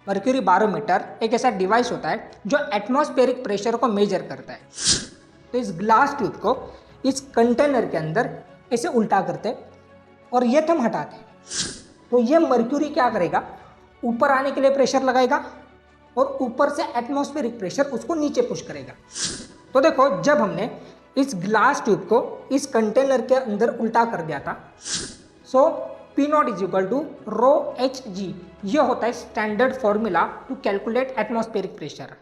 Mercury barometer एक ऐसा device होता है जो एटमॉस्फेरिक प्रेशर को मेजर करता है। तो इस ग्लास ट्यूब को इस कंटेनर के अंदर ऐसे उल्टा करते हैं और ये थम हटाते हैं। तो ये मर्क्यूरी क्या करेगा, ऊपर आने के लिए प्रेशर लगाएगा और ऊपर से एटमॉस्फेरिक प्रेशर उसको नीचे पुश करेगा। तो देखो, जब हमने इस ग्लास ट्यूब को इस कंटेनर के अंदर उल्टा कर दिया था, so P not is equal to rho h g, ये होता है standard formula to calculate atmospheric pressure.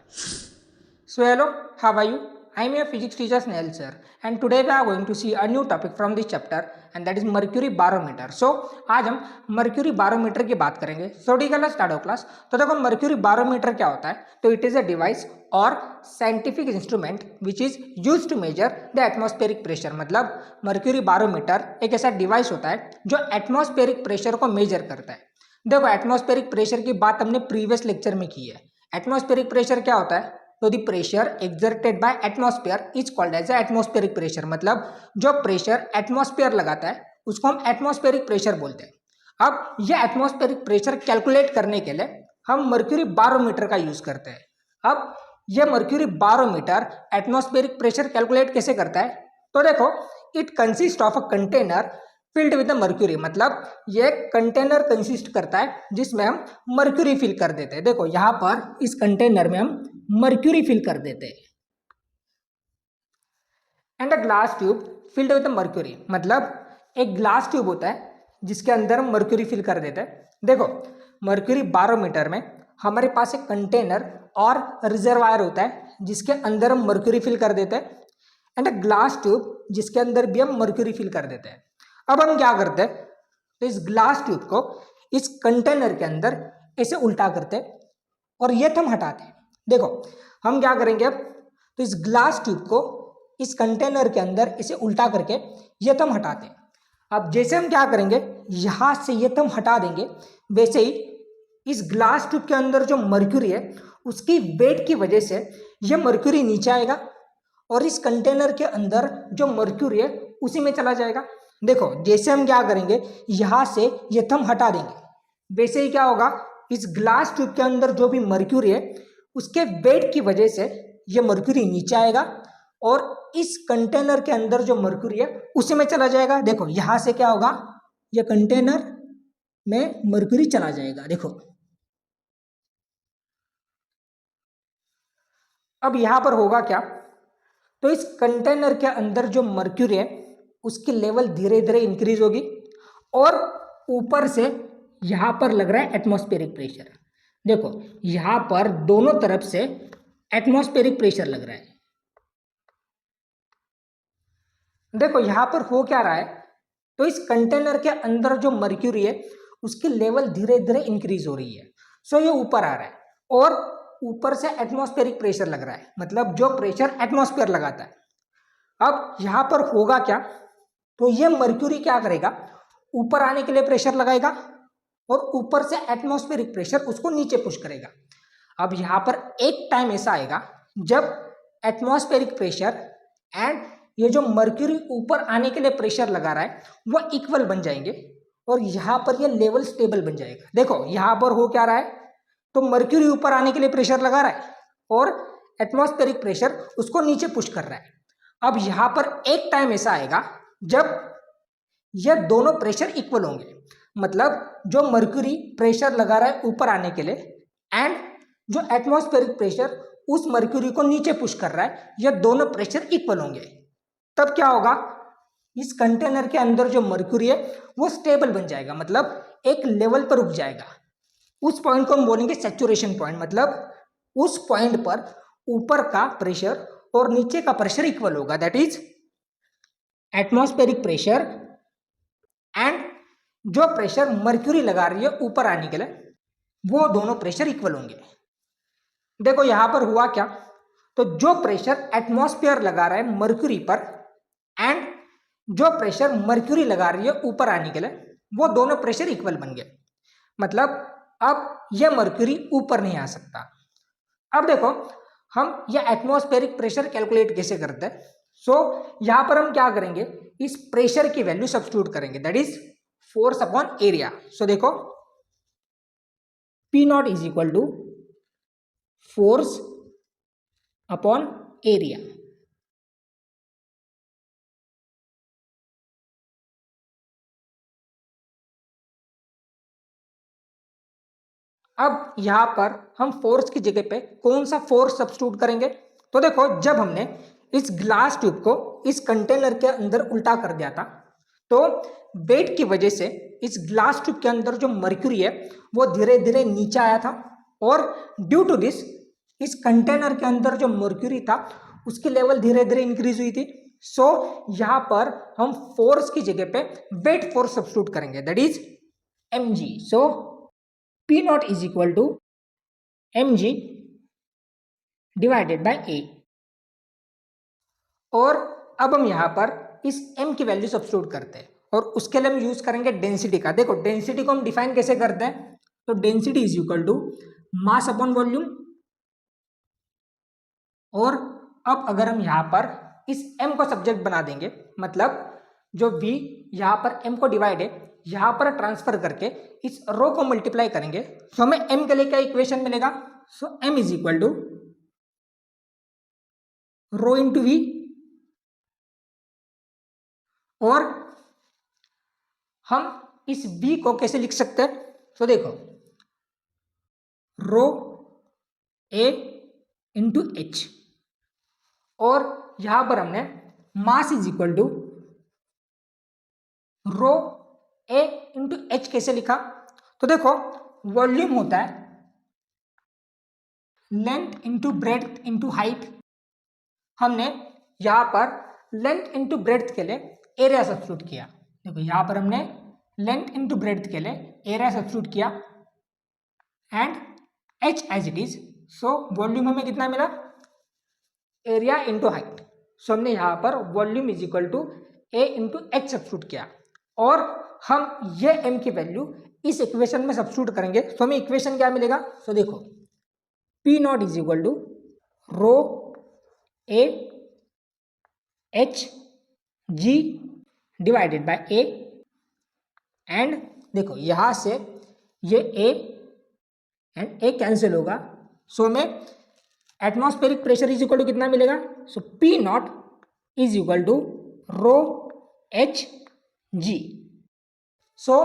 So hello, how are you? I am your physics teacher Snehal sir, and today we are going to see a new topic from this chapter, and that is mercury barometer. So आज हम mercury barometer की बात करेंगे। So ठीक है, let's start our class। तो देखो, mercury barometer क्या होता है? तो it is a device और scientific instrument which is used to measure the atmospheric pressure। मतलब mercury barometer एक ऐसा डिवाइस होता है जो एटमॉस्फेरिक प्रेशर को मेजर करता है। देखो, एटमॉस्फेरिक प्रेशर की बात हमने प्रीवियस लेक्चर में की है। एटमॉस्फेरिक प्रेशर क्या होता है? तो the pressure exerted by atmosphere is called as atmospheric pressure. मतलब जो प्रेशर एटमॉस्फेयर लगाता है उसको हम एटमॉस्फेरिक प्रेशर बोलते हैं। अब ये एटमॉस्फेरिक प्रेशर कैलकुलेट करने के लिए हम मर्क्यूरी बारोमीटर का यूज करते हैं। अब ये mercury barometer atmospheric pressure calculate कैसे करता है? तो देखो, it consist of a container filled with mercury. मतलब ये कंटेनर कंसिस्ट करता है जिसमें हम मर्क्यूरी फिल कर देते हैं। देखो, यहां पर इस कंटेनर में हम मर्क्यूरी फिल कर देते हैं। And a glass tube filled with mercury, मतलब एक ग्लास ट्यूब होता है जिसके अंदर हम मर्क्यूरी फिल कर देते हैं। देखो, मर्क्यूरी बारोमीटर में हमारे पास एक कंटेनर और रिजर्वायर होता है जिसके अंदर हम मर्क्यूरी फिल कर देते हैं, एंड अ ग्लास ट्यूब जिसके अंदर भी हम मर्क्यूरी फिल कर देते हैं। अब हम क्या करते हैं? तो इस ग्लास ट्यूब को इस कंटेनर के अंदर ऐसे उल्टा करते हैं और ये थम हटाते हैं। देखो, हम क्या करेंगे अब? तो इस ग्लास ट्यूब को इस कंटेनर के अंदर इसे उल्टा करके ये थम हटाते हैं। अब जैसे हम क्या करेंगे, यहां से ये थम हटा देंगे, वैसे ही इस ग्लास ट्यूब के अंदर जो मर्क्यूरी है उसकी वेट की वजह से ये मर्क्यूरी नीचे आएगा और इस कंटेनर के अंदर जो मर्क्यूरी है उसी में चला जाएगा। देखो, जैसे हम क्या करेंगे, यहां से ये थम हटा देंगे, वैसे ही क्या होगा, इस ग्लास ट्यूब के अंदर जो भी मर्क्यूरी है उसके वेट की वजह से ये मर्क्यूरी नीचे आएगा और इस कंटेनर के अंदर जो मर्क्यूरी है उसी में चला जाएगा। देखो, यहां से क्या होगा, ये कंटेनर में मर्क्यूरी चला जाएगा। देखो, अब यहां पर होगा क्या? तो इस कंटेनर के अंदर जो मर्क्यूरी है उसकी लेवल धीरे धीरे इंक्रीज होगी और ऊपर से यहां पर लग रहा है एटमॉस्फेरिक प्रेशर। देखो, यहां पर दोनों तरफ से एटमॉस्फेरिक प्रेशर लग रहा है। देखो, यहां पर हो क्या रहा है? तो इस कंटेनर के अंदर जो मर्क्यूरी है उसकी लेवल धीरे धीरे इंक्रीज हो रही है। सो ये ऊपर आ रहा है और ऊपर से एटमॉस्फेरिक प्रेशर लग रहा है, मतलब जो प्रेशर एटमॉस्फेयर लगाता है। अब यहां पर होगा क्या? तो ये मर्क्यूरी क्या करेगा, ऊपर आने के लिए प्रेशर लगाएगा और ऊपर से एटमॉस्फेरिक प्रेशर उसको नीचे पुश करेगा। अब यहां पर एक टाइम ऐसा आएगा जब एटमॉस्फेरिक प्रेशर एंड ये जो मर्क्यूरी ऊपर आने के लिए प्रेशर लगा रहा है वो इक्वल बन जाएंगे और यहां पर ये लेवल स्टेबल बन जाएगा। देखो, यहां पर हो क्या रहा है? तो मर्क्यूरी ऊपर आने के लिए प्रेशर लगा रहा है और एटमॉस्फेरिक प्रेशर उसको नीचे पुश कर रहा है। अब यहां पर एक टाइम ऐसा आएगा जब ये दोनों प्रेशर इक्वल होंगे, मतलब जो मर्क्यूरी प्रेशर लगा रहा है ऊपर आने के लिए एंड जो एटमॉस्फेरिक प्रेशर उस मर्क्यूरी को नीचे पुश कर रहा है, ये दोनों प्रेशर इक्वल होंगे। तब क्या होगा, इस कंटेनर के अंदर जो मर्क्यूरी है वो स्टेबल बन जाएगा, मतलब एक लेवल पर रुक जाएगा। उस पॉइंट को हम बोलेंगे सैचुरेशन पॉइंट। मतलब उस पॉइंट पर ऊपर का प्रेशर और नीचे का प्रेशर इक्वल होगा, that is atmospheric pressure and जो प्रेशर मर्क्यूरी लगा रही है ऊपर आने के लिए, वो दोनों प्रेशर इक्वल होंगे। देखो, यहां पर हुआ क्या? तो जो प्रेशर एटमॉस्फेयर लगा रहा है मर्क्यूरी पर एंड जो प्रेशर मर्क्यूरी लगा रही है ऊपर आने के लिए, वो दोनों प्रेशर इक्वल बन गए। मतलब अब यह मर्क्यूरी ऊपर नहीं आ सकता। अब देखो, हम यह एटमॉस्फेरिक प्रेशर कैलकुलेट कैसे करते हैं? सो यहां पर हम क्या करेंगे, इस प्रेशर की वैल्यू सब्स्टिट्यूट करेंगे, that is force upon area. So देखो, P not is equal to force upon area. अब यहां पर हम फोर्स की जगह पे कौन सा फोर्स सब्स्टिट्यूट करेंगे? तो देखो, जब हमने इस ग्लास ट्यूब को इस कंटेनर के अंदर उल्टा कर दिया था, तो वेट की वजह से इस ग्लास ट्यूब के अंदर जो मर्क्यूरी है वो धीरे धीरे नीचे आया था, और ड्यू टू दिस इस कंटेनर के अंदर जो मर्क्यूरी था उसकी लेवल धीरे धीरे इंक्रीज हुई थी। सो यहां पर हम फोर्स की जगह पे वेट फोर्स सब्स्टिट्यूट करेंगे, that is mg। So P not is equal to mg divided by a। और अब हम यहां पर इस m की वैल्यू सब्स्टिट्यूट करते हैं, और उसके लिए हम यूज करेंगे डेंसिटी का। देखो, डेंसिटी को हम डिफाइन कैसे करते हैं? तो density is equal to mass upon volume. और अब अगर हम यहां पर इस m को सब्जेक्ट बना देंगे, मतलब जो v यहां पर m को डिवाइड है यहां पर ट्रांसफर करके इस रो को मल्टीप्लाई करेंगे, तो हमें m के लिए क्या इक्वेशन मिलेगा? So m is equal to rho into v। और हम इस v को कैसे लिख सकते हैं? तो देखो, रो a इंटू एच, और यहां पर हमने mass is equal to rho a into h कैसे लिखा? तो देखो, वॉल्यूम होता है length into breadth into height. हमने यहां पर लेंथ इंटू ब्रेड्थ के लिए एरिया सब्स्टिट्यूट किया। देखो, यहां पर हमने लेंथ इंटू ब्रेड्थ के लिए एरिया सब्स्टिट्यूट किया, and h as it is. So volume हमें कितना मिला? Area into height. सो हमने यहां पर volume is equal to a into h substitute किया, और हम ये m की वैल्यू इस इक्वेशन में सब्स्टिट्यूट करेंगे, तो हमें इक्वेशन क्या मिलेगा? तो देखो, P not is equal to rho a h g divided by a, and देखो यहां से ये a एंड a कैंसिल होगा, सो हमें atmospheric pressure is equal to कितना मिलेगा? So P not is equal to rho h g. So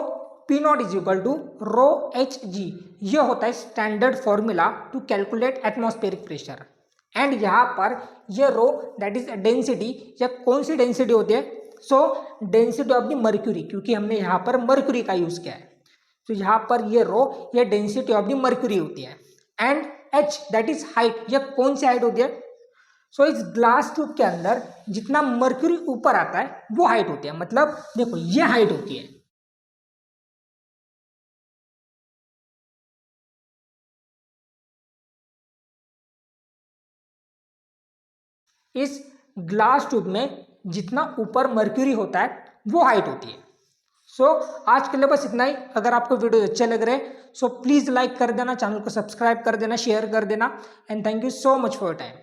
P not is equal to rho h g, ये होता है standard formula to calculate atmospheric pressure. And यहाँ पर ये रो that is density, या कौन सी डेंसिटी होती है? सो डेंसिटी ऑफ द मर्क्यूरी, क्योंकि हमने यहाँ पर मर्क्यूरी का यूज किया है, तो यहाँ पर ये रो ये डेंसिटी ऑफ द मर्क्यूरी होती है। And h that is height, ये कौन सी हाइट होती है? सो इस ग्लास ट्यूब के अंदर जितना मर्क्यूरी ऊपर आता है वो हाइट होती है, मतलब देखो ये हाइट होती है। इस ग्लास ट्यूब में जितना ऊपर मर्क्यूरी होता है वो हाइट होती है। सो आज के लिए बस इतना ही। अगर आपको वीडियो अच्छे लग रहे हैं सो प्लीज़ लाइक कर देना, चैनल को सब्सक्राइब कर देना, शेयर कर देना, and thank you so much for your time.